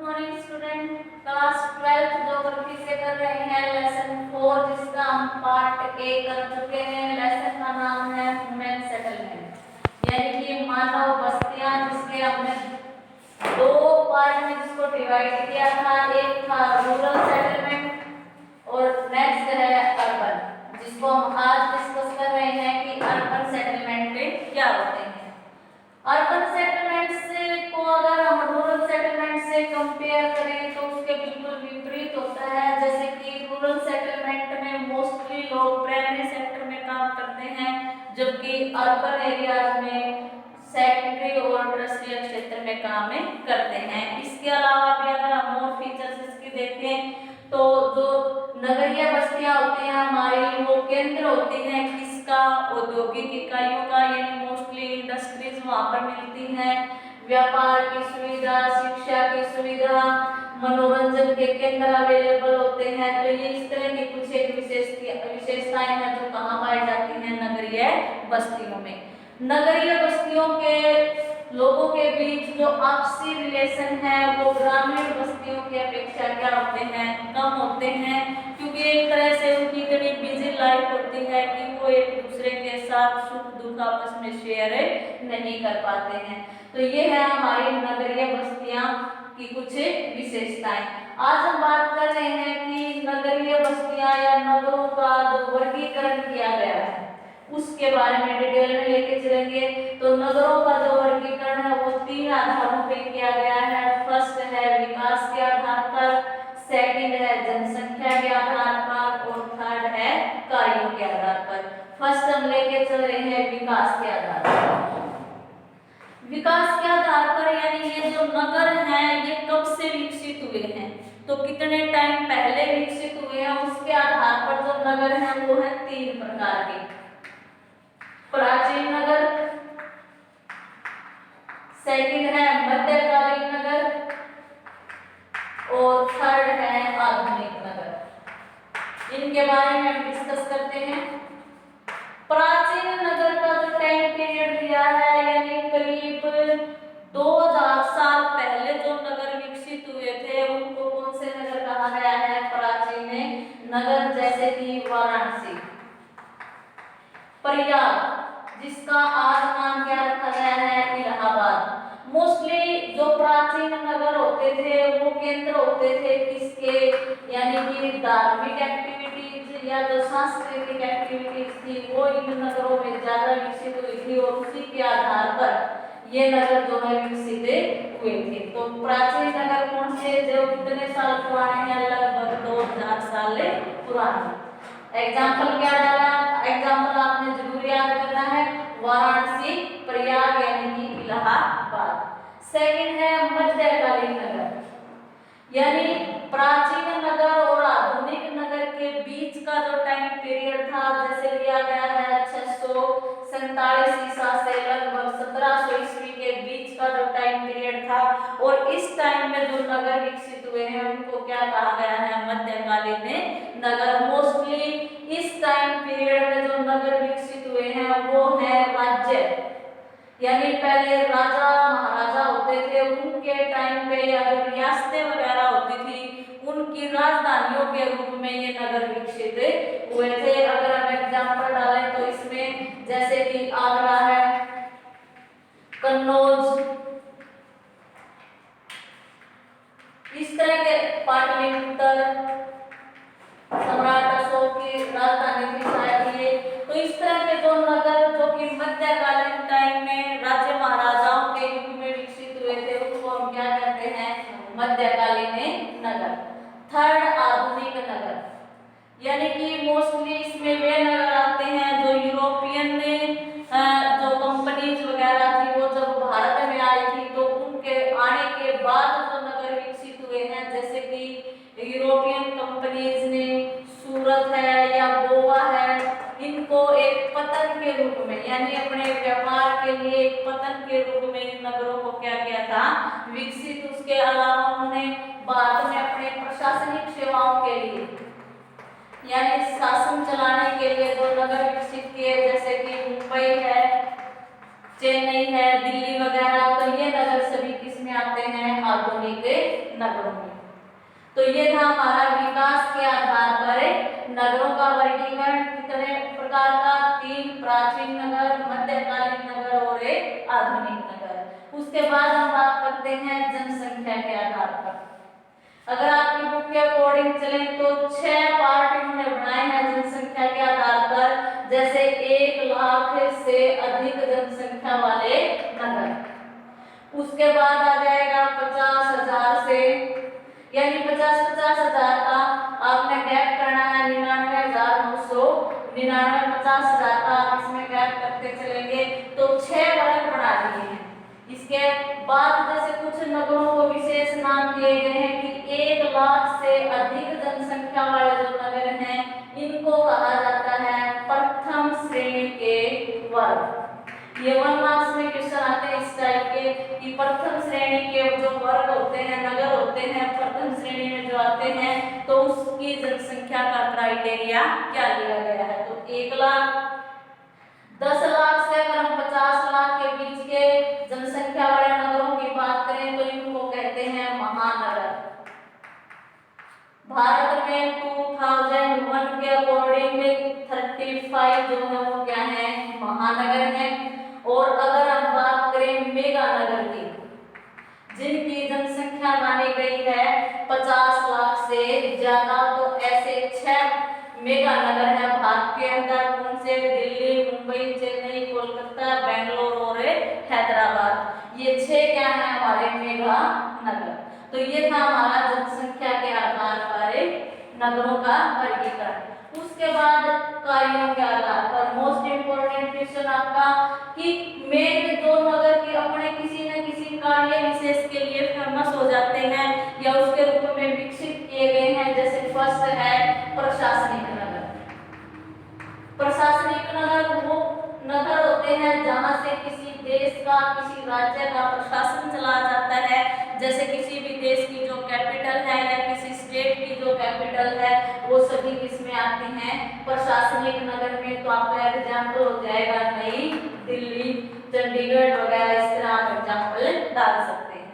Morning student. Class 12th geography से कर रहे हैं लेसन 4 जिसका हम पार्ट ए कर चुके हैं। लेसन का नाम है ह्यूमन सेटलमेंट यानी कि मानव बस्तियां, जिसके हमने दो पार्ट में जिसको डिवाइड किया था। एक था रूरल सेटलमेंट और नेक्स्ट है अर्बन, जिसको हम आज डिस्कस कर रहे हैं कि अर्बन सेटलमेंट क्या होते हैं। अर्बन सेटलमेंट से को अगर हम रूरल सेटलमेंट से कंपेयर करें तो उसके बिल्कुल विपरीत होता है। जैसे कि रूरल सेटलमेंट में मोस्टली लोग प्राइमरी सेक्टर में काम करते हैं, जबकि अर्बन एरियाज में सेकेंडरी और टर्शियरी क्षेत्र में काम करते हैं। इसके अलावा भी अगर हम और फीचर्स इसके देखें तो जो नगरीय बस्तियां होती हैं हमारी, वो केंद्र होती हैं किसका, औद्योगिक इकाइयों का, यानी मोस्टली इंडस्ट्रीज वहां पर मिलती हैं। व्यापार की सुविधा, शिक्षा की सुविधा, मनोरंजन के केंद्र अवेलेबल होते हैं। तो ये इस तरह की कुछ एक विशेषताएं हैं जो कहाँ पाई जाती हैं, नगरीय बस्तियों में। नगरीय बस्तियों के लोगों के बीच जो आपसी रिलेशन है वो ग्रामीण बस्तियों की अपेक्षा क्या होते हैं, कम होते हैं, क्योंकि एक तरह से उनकी इतनी बिजी लाइफ होती है कि वो एक दूसरे के साथ सुख दुख आपस में शेयर नहीं कर पाते हैं। तो ये है हमारी नगरीय बस्तियां की कुछ विशेषताएं। आज हम बात कर रहे हैं कि नगरीय बस्तियां या नगरों का जो वर्गीकरण किया गया है उसके बारे में डिटेल में लेके चलेंगे। तो नगरों का जो वर्गीकरण है वो 3 आधारों पे किया गया है। फर्स्ट है विकास के आधार पर, सेकंड है जनसंख्या के आधार पर और थर्ड है कार्यों के आधार पर। फर्स्ट हम लेके चल रहे हैं विकास के आधार पर। विकास के आधार पर यानी ये जो नगर हैं ये कब से विकसित हुए हैं, तो कितने टाइम पहले विकसित हुए हैं, उसके आधार पर जो नगर हैं वो है 3 प्रकार के। प्राचीन नगर, सेकंड है मध्यकालीन नगर और थर्ड है आधुनिक नगर। इनके बारे में हम डिस्कस करते हैं। प्राचीन नगर का जो टाइम पीरियड दिया है यानी करीब 2000 साल पहले जो नगर विकसित हुए थे उनको कौन से नगर कहा गया है, प्राचीन नगर। जैसे कि वाराणसी, प्रयाग जिसका आज नाम क्या रखा गया है, इलाहाबाद। मोस्टली जो प्राचीन नगर होते थे वो केंद्र होते थे किसके, यानी कि धार्मिक एक्टिविटीज या जो सांस्कृतिक एक्टिविटीज थी वो इन नगरों में ज्यादा विकसित हुई थी और उसी के आधार पर ये नगर जो है विकसित हुए थे। तो प्राचीन नगर कौन से जो कितने साल पुराने हैं, लगभग 2000 साल पुराने। एग्जाम्पल क्या डाला, एग्जाम्पल आपने जरूर याद करना है, वाराणसी, प्रयाग यानी कि इलाहाबाद। सेकंड है मध्यकालीन नगर, यानी प्राचीन नगर और आधुनिक नगर के बीच का जो टाइम पीरियड था, जैसे लिया गया है 647 ईसा से लगभग 1700 ईस्वी के बीच का जो टाइम पीरियड था। और इस टाइम में जो नगर विकसित हुए हैं उनको क्या कहा गया है, मध्यकालीन नगर। मोस्टली इस टाइम पीरियड में जो नगर विकसित हुए हैं वो है राज्य, यानी पहले राजा महाराजा होते थे उनके टाइम पे या जो रियासतें वगैरह होती थी उनकी राजधानियों के रूप में ये नगर विकसित हुए थे। अगर हम एग्जांपल डालें तो इसमें जैसे कि आगरा है, कन्नौज, इस तरह के, पाटलिपुत्र, सम्राट अशोक की राजधानी थी शायद ये। तो इस तरह के जो नगर जो कि मध्यकालीन टाइम में राज्य महाराजाओं के युग में विकसित हुए थे उसको हम क्या कहते हैं, मध्यकालीन नगर। थर्ड आधुनिक नगर, यानी कि मोस्टली इसमें वे नगर आते हैं जो यूरोपियन जो कंपनीज वगैरह थी वो जब भारत में आई थी तो उनके आने के बाद जो नगर विकसित हुए हैं, जैसे कि यूरोपियन कंपनीज ने सूरत है या गोवा है, इनको एक पतन के रूप में यानी अपने व्यापार के लिए एक पतन के रूप में इन नगरों को क्या किया था, विकसित। उसके अलावा उन्होंने बाद में अपने प्रशासनिक सेवाओं के लिए यानी शासन चलाने के लिए जो नगर विकसित किए, जैसे कि मुंबई है, चेन्नई है, दिल्ली वगैरह, तो ये नगर सभी किस में आते करते हैं आधुनिक नगरों में। तो ये था हमारा विकास के आधार पर नगरों का वर्गीकरण। कितने प्रकार का? 3, प्राचीन नगर, मध्यकालीन नगर और एक आधुनिक नगर। उसके बाद हम बात करते हैं जनसंख्या के आधार पर। अगर आपकी बुक के अकॉर्डिंग चले तो 6 पार्ट इन्होंने बनाए हैं जनसंख्या के आधार पर, जैसे 1 लाख से अधिक जनसंख्या वाले नगर। उसके बाद आ जाएगा 50,000 से, यानी 50,000 का आपने गैप करना है 99,999, 50,000 का आप इसमें गैप करते चलेंगे तो 6 वर्ग बना दिए हैं। इसके बाद जैसे कुछ नगरों को विशेष नाम दिए गए हैं कि 1 लाख से अधिक जनसंख्या वाले जो नगर हैं इनको कहा जाता है प्रथम श्रेणी के वर्ग। ये 1 मार्क्स में क्वेश्चन आते हैं इस टाइप के कि प्रथम श्रेणी के जो वर्ग होते हैं, नगर होते हैं, प्रथम श्रेणी में जो आते हैं तो उसकी जनसंख्या का क्राइटेरिया क्या लिया गया है। तो 1 लाख, 10 लाख से अगर हम 50 लाख के बीच के जनसंख्या वाले नगरों की बात करें तो इनको कहते हैं महानगर। भारत में 2001 के अकॉर्डिंग 35 जो है वो क्या है? महानगर है। और अगर हम बात करें मेगा नगर की, जिनकी जनसंख्या मानी गई है 50 लाख से ज्यादा, तो ऐसे 6 मेगा नगर है भारत के अंदर। कौन से? दिल्ली, मुंबई, चेन्नई, कोलकाता, बेंगलोर और हैदराबाद। ये 6 क्या है? हमारे मेगा नगर। तो ये था हमारा जनसंख्या के आधार पर नगरों का वर्गीकरण। उसके बाद कार्यों के आधार पर मोस्ट इंपोर्टेंट क्वेश्चन आपका कि मेन दो नगर के अपने किसी न किसी कार्य विशेष के लिए फेमस हो जाते हैं या उसके रूप में विकसित किए गए हैं। जैसे फर्स्ट है प्रशासनिक नगर। प्रशासनिक नगर वो नगर होते हैं जहां से किसी देश का, किसी राज्य का प्रशासन चला जाता है। जैसे किसी भी देश की जो कैपिटल है या किसी स्टेट की जो कैपिटल है वो सभी किसमें आती हैं? प्रशासनिक नगर में। तो आपका एग्जाम्पल हो जाएगा नई दिल्ली, चंडीगढ़ वगैरह, इस तरह आप एग्जाम्पल डाल सकते हैं।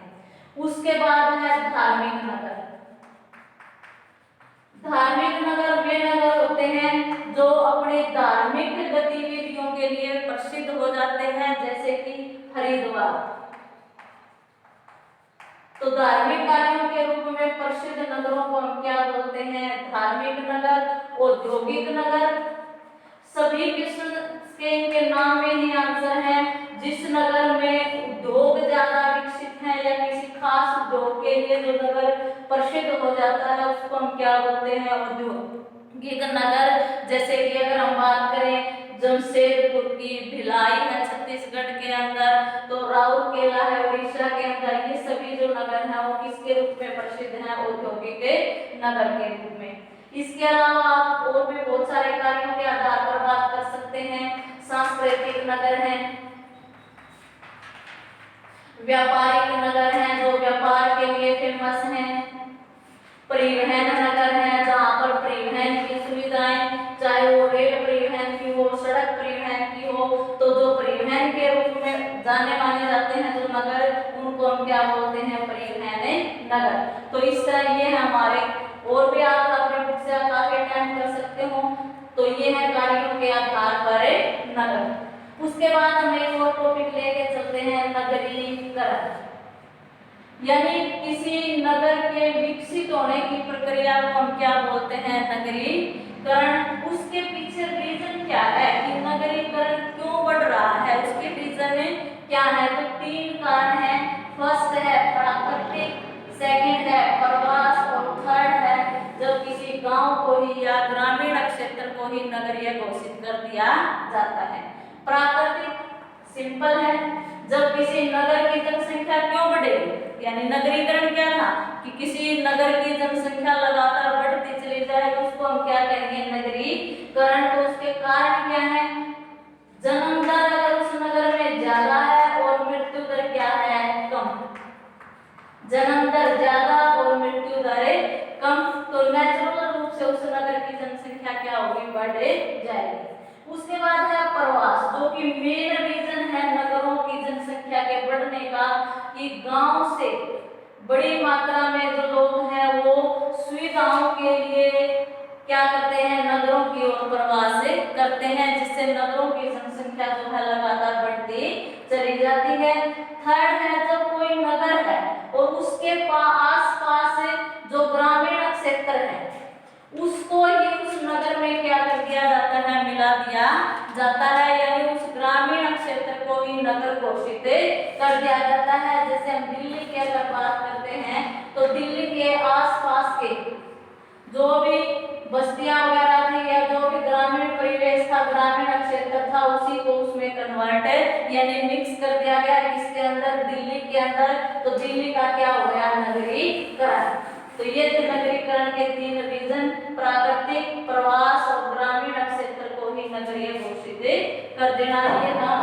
उसके बाद है धार्मिक नगर। धार्मिक नगर वे नगर होते हैं जो अपनी धार्मिक गतिविधियों के लिए प्रसिद्ध हो जाते हैं, जैसे कि हरिद्वार। तो धार्मिक कार्यों के रूप में प्रसिद्ध नगरों को हम क्या बोलते हैं? धार्मिक नगर। औद्योगिक नगर, सभी क्वेश्चन के इनके नाम में ही आंसर है। जिस नगर में उद्योग ज्यादा विकसित है या किसी खास उद्योग के लिए जो नगर प्रसिद्ध हो जाता है उसको हम क्या बोलते हैं? औद्योगिक नगर। जैसे कि अगर हम बात करें जमशेदपुर की, भिलाई है छत्तीसगढ़ के अंदर, तो राउरकेला है उड़ीसा के अंदर, ये सभी जो नगर हैं वो किसके रूप में प्रसिद्ध हैं? औद्योगिक नगर के रूप में। इसके अलावा आप और भी बहुत सारे कार्यों के आधार पर बात कर सकते हैं। सांस्कृतिक नगर हैं, व्यापारिक नगर हैं जो व्यापार के लिए फेमस हैं, परिवहन नगर है जहाँ पर परिवहन की सुविधाएं, चाहे वो रेल परिवहन की हो, सड़क परिवहन की हो, तो जो परिवहन के रूप में जाने माने जाते हैं जो नगर, उनको हम क्या बोलते हैं? परिवहन नगर। तो इस तरह ये है हमारे, और भी आप अपने बुक से काफी अटेम्प्ट कर सकते हो। तो ये है कार्यों के आधार पर नगर। उसके बाद हम एक और टॉपिक लेके चलते हैं, नगरीकरण। यानी किसी नगर के विकसित होने की प्रक्रिया को हम क्या बोलते हैं? नगरीकरण। उसके पीछे रीजन क्या है कि नगरीकरण क्यों बढ़ रहा है, उसके रीजन क्या है? तो 3 कारण है। फर्स्ट है प्राकृतिक, सेकंड है प्रवास और थर्ड है जब किसी गांव को ही या ग्रामीण क्षेत्र को ही नगरीय घोषित कर दिया जाता है। प्राकृतिक सिंपल है, जब किसी नगर की जनसंख्या क्यों बढ़ेगी, यानी नगरीकरण क्या था कि किसी नगर की जनसंख्या लगातार बढ़ती चली जाए तो उसको हम क्या कहेंगे? नगरीकरण। तो उसके कारण क्या है? जन्म दर अगर उस नगर में ज्यादा है और मृत्यु दर क्या है? कम। जन्म दर ज्यादा और मृत्यु दर कम, तो नेचुरल रूप से उस नगर की जनसंख्या क्या होगी? बढ़ जाएगी। उसके बाद है प्रवास, जो कि मेन रीजन है नगरों की जनसंख्या के बढ़ने का, कि गांव से बड़ी मात्रा में जो लोग हैं वो सुविधाओं के लिए क्या करते हैं, नगरों की ओर प्रवास करते हैं, जिससे नगरों की जनसंख्या जो है लगातार बढ़ती चली जाती है। थर्ड है, जब कोई नगर है और उसके आस पास जो ग्रामीण क्षेत्र है उसको ही उस नगर में क्या कर दिया जाता है, मिला दिया जाता है, यानी उस ग्रामीण क्षेत्र को ही नगर घोषित कर दिया जाता है। जैसे हम दिल्ली की अगर बात करते हैं तो दिल्ली के आसपास के जो भी बस्तियां वगैरह थी या जो भी ग्रामीण परिवेश था, ग्रामीण क्षेत्र था, उसी को उसमें कन्वर्ट यानी मिक्स कर दिया गया किसके अंदर, दिल्ली के अंदर। तो दिल्ली का क्या हो गया, नगरीकरण। तो ये थे नगरीकरण के 3 रीजन, प्राकृतिक, प्रवास और ग्रामीण क्षेत्र को ही नगरीय घोषित कर देना। ये था